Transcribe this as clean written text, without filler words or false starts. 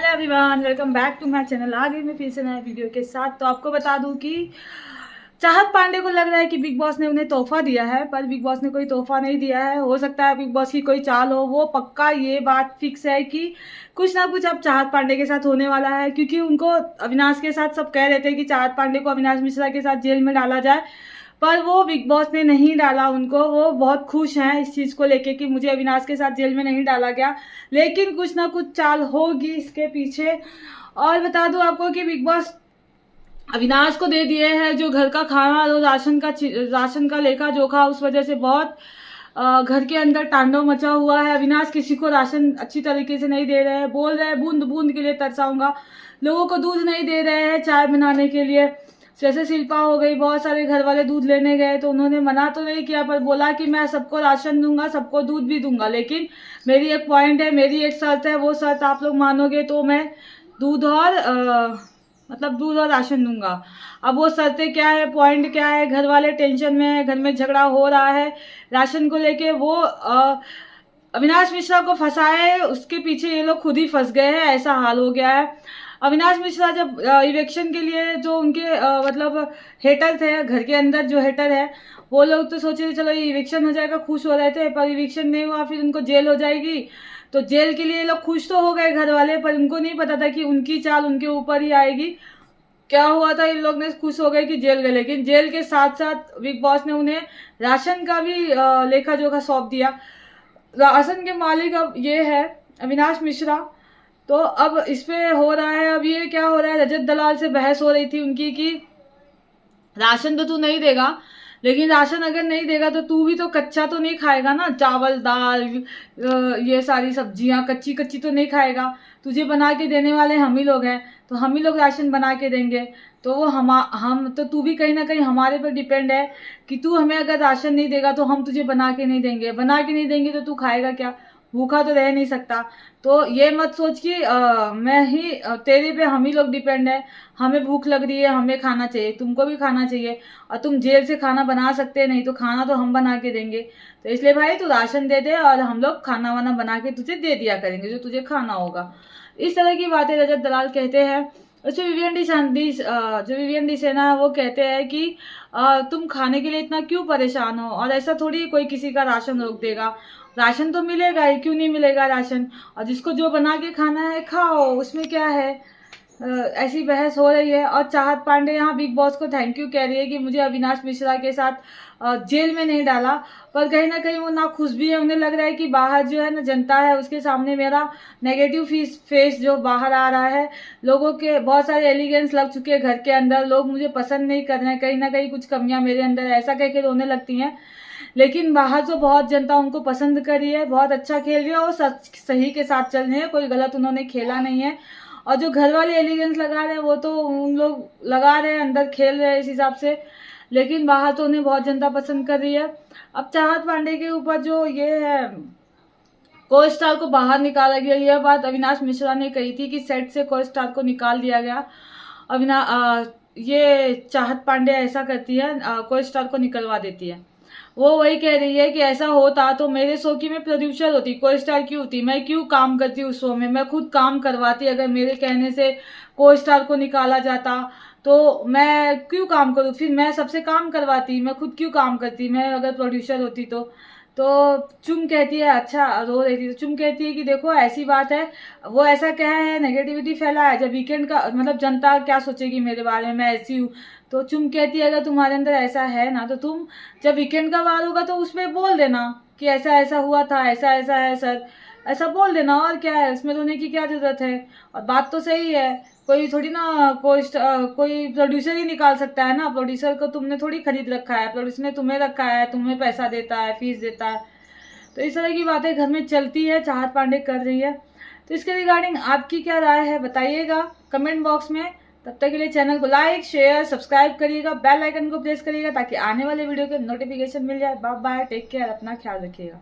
Hello everyone, welcome back to my channel. आ गई मैं फिर से नए वीडियो के साथ। तो आपको बता दूं कि चाहत पांडे को लग रहा है कि बिग बॉस ने उन्हें तोहफा दिया है, पर बिग बॉस ने कोई तोहफा नहीं दिया है। हो सकता है बिग बॉस की कोई चाल हो, वो पक्का ये बात फिक्स है कि कुछ ना कुछ अब चाहत पांडे के साथ होने वाला है, क्योंकि उनको अविनाश के साथ सब कह रहे थे कि चाहत पांडे को अविनाश मिश्रा के साथ जेल में डाला जाए, पर वो बिग बॉस ने नहीं डाला उनको। वो बहुत खुश हैं इस चीज़ को लेके कि मुझे अविनाश के साथ जेल में नहीं डाला गया, लेकिन कुछ ना कुछ चाल होगी इसके पीछे। और बता दूं आपको कि बिग बॉस अविनाश को दे दिए हैं जो घर का खाना, जो राशन का लेखा जोखा, उस वजह से बहुत घर के अंदर तांडव मचा हुआ है। अविनाश किसी को राशन अच्छी तरीके से नहीं दे रहे हैं, बोल रहे हैं बूंद बूंद के लिए तरसाऊंगा। लोगों को दूध नहीं दे रहे हैं चाय बनाने के लिए। जैसे शिल्पा हो गई, बहुत सारे घर वाले दूध लेने गए तो उन्होंने मना तो नहीं किया, पर बोला कि मैं सबको राशन दूंगा, सबको दूध भी दूंगा, लेकिन मेरी एक पॉइंट है, मेरी एक शर्त है। वो शर्त आप लोग मानोगे तो मैं दूध और दूध और राशन दूंगा। अब वो शर्तें क्या है, पॉइंट क्या है? घर वाले टेंशन में है, घर में झगड़ा हो रहा है राशन को लेके। वो अविनाश मिश्रा को फंसाए, उसके पीछे ये लोग खुद ही फंस गए हैं, ऐसा हाल हो गया है। अविनाश मिश्रा जब इलेक्शन के लिए जो उनके हेटर थे, घर के अंदर जो हेटर है, वो लोग तो सोचे चलो ये इलेक्शन हो जाएगा, खुश हो रहे थे, पर इलेक्शन नहीं हुआ, फिर उनको जेल हो जाएगी। तो जेल के लिए लोग खुश तो हो गए घर वाले, पर उनको नहीं पता था कि उनकी चाल उनके ऊपर ही आएगी। क्या हुआ था, इन लोग ने खुश हो गए कि जेल गए, लेकिन जेल के साथ साथ बिग बॉस ने उन्हें राशन का भी लेखा जोखा सौंप दिया। राशन के मालिक अब ये है अविनाश मिश्रा। तो अब इस पे हो रहा है, अब ये क्या हो रहा है, रजत दलाल से बहस हो रही थी उनकी कि राशन तो तू नहीं देगा, लेकिन राशन अगर नहीं देगा तो तू भी तो कच्चा तो नहीं खाएगा ना, चावल दाल ये सारी सब्जियां कच्ची कच्ची तो नहीं खाएगा। तुझे बना के देने वाले हम ही लोग हैं, तो हम ही लोग राशन बना के देंगे। तो वो हम तो तू भी कहीं ना कहीं हमारे पर डिपेंड है कि तू हमें अगर राशन नहीं देगा तो हम तुझे बना के नहीं देंगे, बना के नहीं देंगे तो तू खाएगा क्या, भूखा तो रह नहीं सकता। तो ये मत सोच कि मैं ही तेरे पे हम ही लोग डिपेंड है, हमें भूख लग रही है हमें खाना चाहिए, तुमको भी खाना चाहिए, और तुम जेल से खाना बना सकते नहीं, तो खाना तो हम बना के देंगे। तो इसलिए भाई तू राशन दे दे और हम लोग खाना वाना बना के तुझे दे दिया करेंगे जो तुझे खाना होगा। इस तरह की बातें रजत दलाल कहते हैं। उसमें विवियन डी सेना वो कहते हैं कि तुम खाने के लिए इतना क्यों परेशान हो, और ऐसा थोड़ी कोई किसी का राशन रोक देगा, राशन तो मिलेगा ही, क्यों नहीं मिलेगा राशन, और जिसको जो बना के खाना है खाओ, उसमें क्या है। ऐसी बहस हो रही है। और चाहत पांडे यहाँ बिग बॉस को थैंक यू कह रही है कि मुझे अविनाश मिश्रा के साथ जेल में नहीं डाला, पर कहीं ना कहीं वो ना खुश भी है। उन्हें लग रहा है कि बाहर जो है ना जनता है, उसके सामने मेरा नेगेटिव फेस जो बाहर आ रहा है, लोगों के बहुत सारे एलिगेंस लग चुके हैं घर के अंदर, लोग मुझे पसंद नहीं कर रहे हैं, कहीं ना कहीं कुछ कमियां मेरे अंदर है, ऐसा कह के रोने लगती हैं। लेकिन बाहर तो बहुत जनता उनको पसंद कर रही है, बहुत अच्छा खेल रही है और सही के साथ चल रहे हैं, कोई गलत उन्होंने खेला नहीं है। और जो घर वाले एलिगेंस लगा रहे हैं वो तो उन लोग लगा रहे हैं, अंदर खेल रहे हैं इस हिसाब से, लेकिन बाहर तो उन्हें बहुत जनता पसंद कर रही है। अब चाहत पांडे के ऊपर जो ये है को स्टार को बाहर निकाला गया, यह बात अविनाश मिश्रा ने कही थी कि सेट से को स्टार को निकाल दिया गया। ये चाहत पांडे ऐसा करती है, को स्टार को निकलवा देती है। वो वही कह रही है कि ऐसा होता तो मेरे शो की मैं प्रोड्यूसर होती, को स्टार क्यों होती, मैं क्यों काम करती उस शो में, मैं खुद काम करवाती। अगर मेरे कहने से को स्टार को निकाला जाता तो मैं क्यों काम करूँ, फिर मैं सबसे काम करवाती, मैं खुद क्यों काम करती, मैं अगर प्रोड्यूसर होती तो चुम कहती है, अच्छा रो रही थी तो चुम कहती है कि देखो ऐसी बात है, वो ऐसा क्या है, नेगेटिविटी फैला है, जब वीकेंड का जनता क्या सोचेगी मेरे बारे में, मैं ऐसी हूँ। तो चुम कहती है अगर तुम्हारे अंदर ऐसा है ना, तो तुम जब वीकेंड का वार होगा तो उसमें बोल देना कि ऐसा ऐसा हुआ था, ऐसा ऐसा है सर, ऐसा बोल देना, और क्या है, उसमें रोने की क्या जरूरत है। और बात तो सही है, कोई थोड़ी ना कोई प्रोड्यूसर ही निकाल सकता है ना, प्रोड्यूसर को तुमने थोड़ी खरीद रखा है, प्रोड्यूसर ने तुम्हें रखा है, तुम्हें पैसा देता है, फीस देता है। तो इस तरह की बातें घर में चलती है, चाहत पांडे कर रही है। तो इसके रिगार्डिंग आपकी क्या राय है बताइएगा कमेंट बॉक्स में। तब तक के लिए चैनल को लाइक शेयर सब्सक्राइब करिएगा, बेल आइकन को प्रेस करिएगा ताकि आने वाले वीडियो के नोटिफिकेशन मिल जाए। बाय बाय, टेक केयर, अपना ख्याल रखिएगा।